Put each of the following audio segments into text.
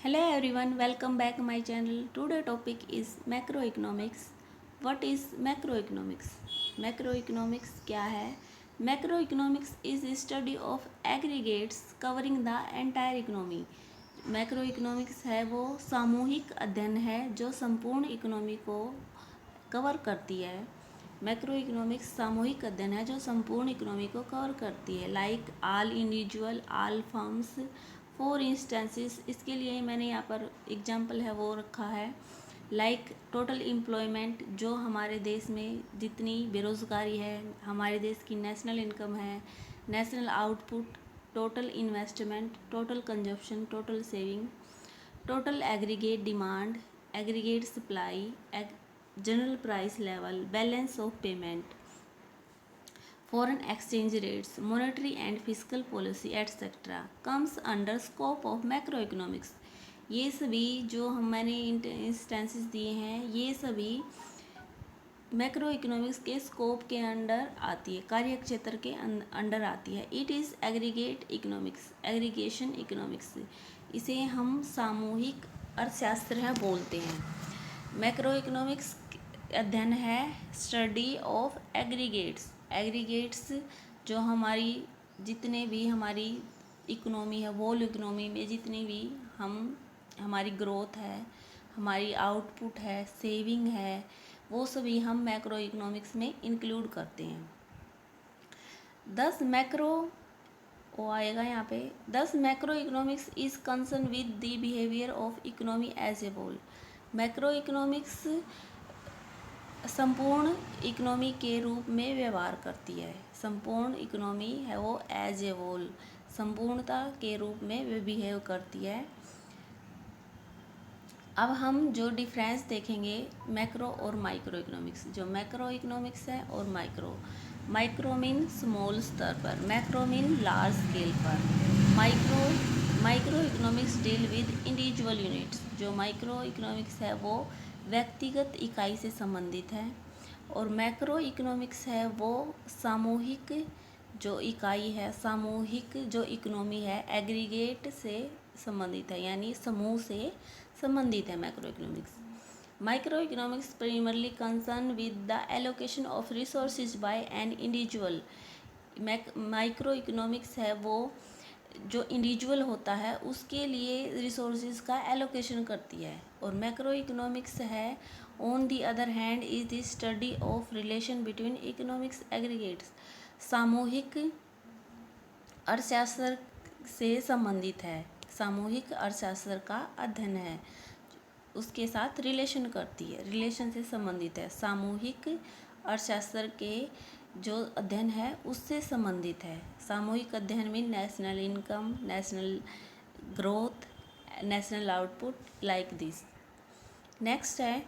Hello everyone, welcome back my channel. Today topic is macroeconomics. What is macroeconomics? Macroeconomics क्या है? Macroeconomics is a study of aggregates covering the entire economy. Macroeconomics है वो सामूहिक अध्ययन है जो संपूर्ण इकोनॉमी को कवर करती है। मैक्रो इकोनॉमिक्स सामूहिक अध्ययन है जो संपूर्ण इकोनॉमी को कवर करती है, like all individual, all firms, for instances. इसके लिए मैंने यहाँ पर एग्जांपल है वो रखा है, लाइक टोटल एम्प्लॉयमेंट, जो हमारे देश में जितनी बेरोज़गारी है, हमारे देश की नेशनल इनकम है, national output, total investment, total consumption, total saving, total aggregate demand, aggregate supply, general price level, balance of payment, foreign exchange rates, monetary and fiscal policy etc. comes under scope of macroeconomics. ये सभी जो मैंने instances दिए हैं ये सभी macro economics के scope के अंडर आती है, कार्य क्षेत्र के अंडर आती है। It is aggregate economics, aggregation economics, इसे हम सामूहिक अर्थशास्त्र है बोलते हैं। मैक्रो इकोनॉमिक्स अध्ययन है स्टडी ऑफ एग्रीगेट्स। एग्रीगेट्स जो हमारी जितने भी हमारी इकोनॉमी है, वोल इकोनॉमी में जितनी भी हमारी ग्रोथ है, हमारी आउटपुट है, सेविंग है, वो सभी हम मैक्रो इकोनॉमिक्स में इंक्लूड करते हैं। 10 मैक्रो वो आएगा यहाँ पे, 10 macro economics is concern with the behaviour of economy as a whole. Macro economics संपूर्ण इकोनॉमी के रूप में व्यवहार करती है। संपूर्ण इकोनॉमी है वो एज ए होल, संपूर्णता के रूप में वे बिहेव करती है। अब हम जो डिफरेंस देखेंगे मैक्रो और माइक्रो इकोनॉमिक्स, जो मैक्रो इकोनॉमिक्स है और माइक्रो मीन स्मॉल स्तर पर, मैक्रो मीन लार्ज स्केल पर। Micro economics deal with individual units. जो माइक्रो इकोनॉमिक्स है वो व्यक्तिगत इकाई से संबंधित है, और मैक्रो इकोनॉमिक्स है वो सामूहिक जो इकाई है, सामूहिक जो इकोनॉमी है, एग्रीगेट से संबंधित है, यानी समूह से संबंधित है macro economics. Micro economics primarily concern with the allocation of resources by an individual. Micro economics है वो जो इंडिविजुअल होता है उसके लिए रिसोर्सेज का एलोकेशन करती है, और मैक्रो इकोनॉमिक्स है on the other hand is the study of relation between economics aggregates. सामूहिक अर्थशास्त्र से संबंधित है, सामूहिक अर्थशास्त्र का अध्ययन है, उसके साथ रिलेशन करती है, रिलेशन से संबंधित है। सामूहिक अर्थशास्त्र के जो अध्ययन है उससे संबंधित है। सामूहिक अध्ययन में national income, national growth, national output, like this. Next है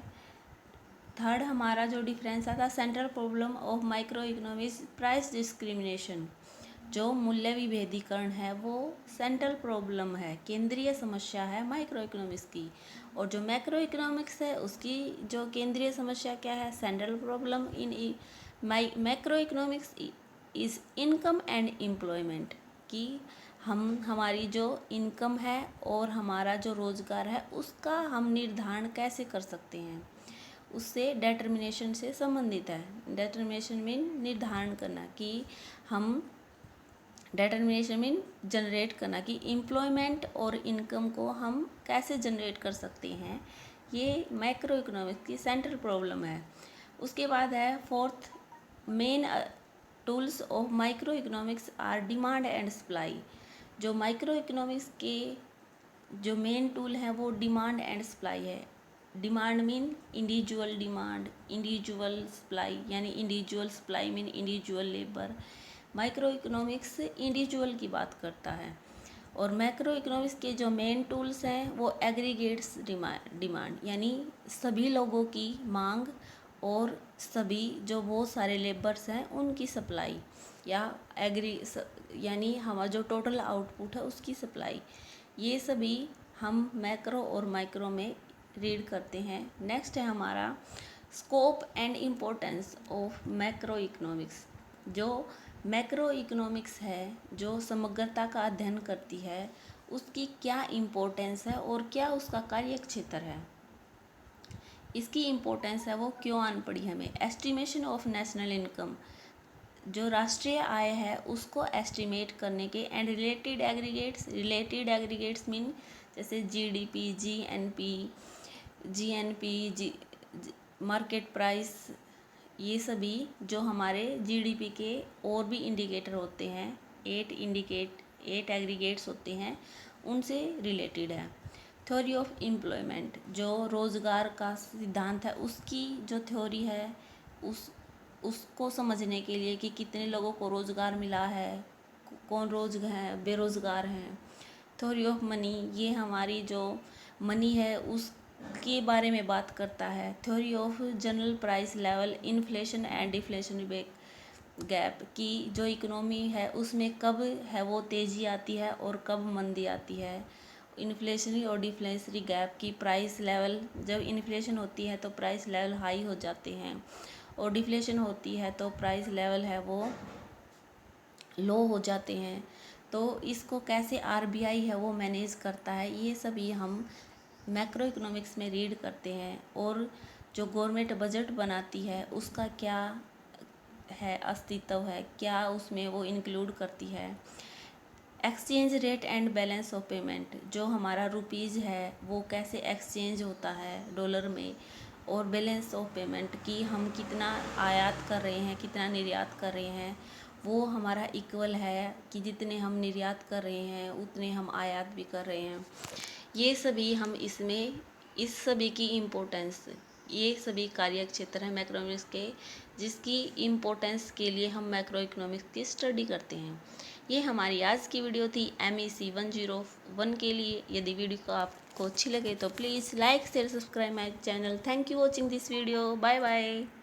थर्ड हमारा जो डिफरेंस आता है, central problem of micro economics price discrimination. जो मूल्य विभेदीकरण है वो सेंट्रल प्रॉब्लम है, केंद्रीय समस्या है माइक्रो इकोनॉमिक्स की, और जो मैक्रो इकोनॉमिक्स है उसकी जो केंद्रीय समस्या क्या है, central problem in macro economics is income and employment, कि हमारी जो इनकम है और हमारा जो रोज़गार है उसका हम निर्धारण कैसे कर सकते हैं, उससे डेटर्मिनेशन से संबंधित है। डेटर्मिनेशन मीन निर्धारण करना, कि हम डेटर्मिनेशन मीन जनरेट करना, कि एम्प्लॉयमेंट और इनकम को हम कैसे जनरेट कर सकते हैं, ये मैक्रो इकोनॉमिक्स की सेंट्रल प्रॉब्लम है। उसके बाद है fourth, main tools of micro economics are demand and supply. जो माइक्रो इकोनॉमिक्स के जो मेन टूल है वो डिमांड एंड सप्लाई है। Demand mean individual demand, individual supply, यानी individual supply mean individual labour. Micro economics individual की बात करता है, और मैक्रो इकोनॉमिक्स के जो मेन टूल्स हैं वो एग्रीगेट्स डिमांड, यानी सभी लोगों की मांग और सभी जो बहुत सारे लेबर्स हैं उनकी सप्लाई, या यानी हमारा जो टोटल आउटपुट है उसकी सप्लाई। ये सभी हम मैक्रो और माइक्रो में रीड करते हैं। नेक्स्ट है हमारा scope and importance of macro economics. जो मैक्रो इकोनॉमिक्स है जो समग्रता का अध्ययन करती है उसकी क्या इम्पोर्टेंस है और क्या उसका कार्य क्षेत्र है। इसकी इम्पोर्टेंस है वो क्यों आन पड़ी हमें। एस्टिमेशन ऑफ नेशनल इनकम, जो राष्ट्रीय आय है उसको एस्टिमेट करने के, एंड रिलेटेड एग्रीगेट्स मीन जैसे जीडीपी, जीएनपी, मार्केट प्राइस, ये सभी जो हमारे जीडीपी के और भी इंडिकेटर होते हैं, 8 एग्रीगेट्स होते हैं, उनसे रिलेटेड है। थ्योरी ऑफ एम्प्लॉयमेंट, जो रोज़गार का सिद्धांत है उसकी जो थ्योरी है उसको समझने के लिए कि कितने लोगों को रोज़गार मिला है, कौन बेरोज़गार हैं। थ्योरी ऑफ मनी, ये हमारी जो मनी है उसके बारे में बात करता है। Theory of general price level, inflation and deflation gap, की जो इकोनॉमी है उसमें कब है वो तेज़ी आती है और कब मंदी आती है। इन्फ्लेशनरी और डिफ्लेशनरी गैप की प्राइस लेवल, जब इन्फ्लेशन होती है तो प्राइस लेवल हाई हो जाते हैं और डिफ्लेशन होती है तो प्राइस लेवल है वो लो हो जाते हैं। तो इसको कैसे आरबीआई है वो मैनेज करता है, ये सभी हम मैक्रो इकोनॉमिक्स में रीड करते हैं। और जो गवर्नमेंट बजट बनाती है उसका क्या है अस्तित्व है, क्या उसमें वो इंक्लूड करती है। Exchange rate and balance of payment, जो हमारा रुपीज़ है वो कैसे एक्सचेंज होता है डॉलर में, और बैलेंस ऑफ पेमेंट की हम कितना आयात कर रहे हैं कितना निर्यात कर रहे हैं, वो हमारा इक्वल है कि जितने हम निर्यात कर रहे हैं उतने हम आयात भी कर रहे हैं। ये सभी हम इसमें, इस सभी की इम्पोर्टेंस, ये सभी कार्य क्षेत्र हैं मैक्रो इकोनॉमिक्स के, जिसकी इम्पोर्टेंस के लिए हम मैक्रो इकोनॉमिक्स की स्टडी करते हैं। ये हमारी आज की वीडियो थी MEC 101 के लिए। यदि वीडियो को आपको अच्छी लगे तो please like share subscribe my channel. Thank you watching this video. Bye bye.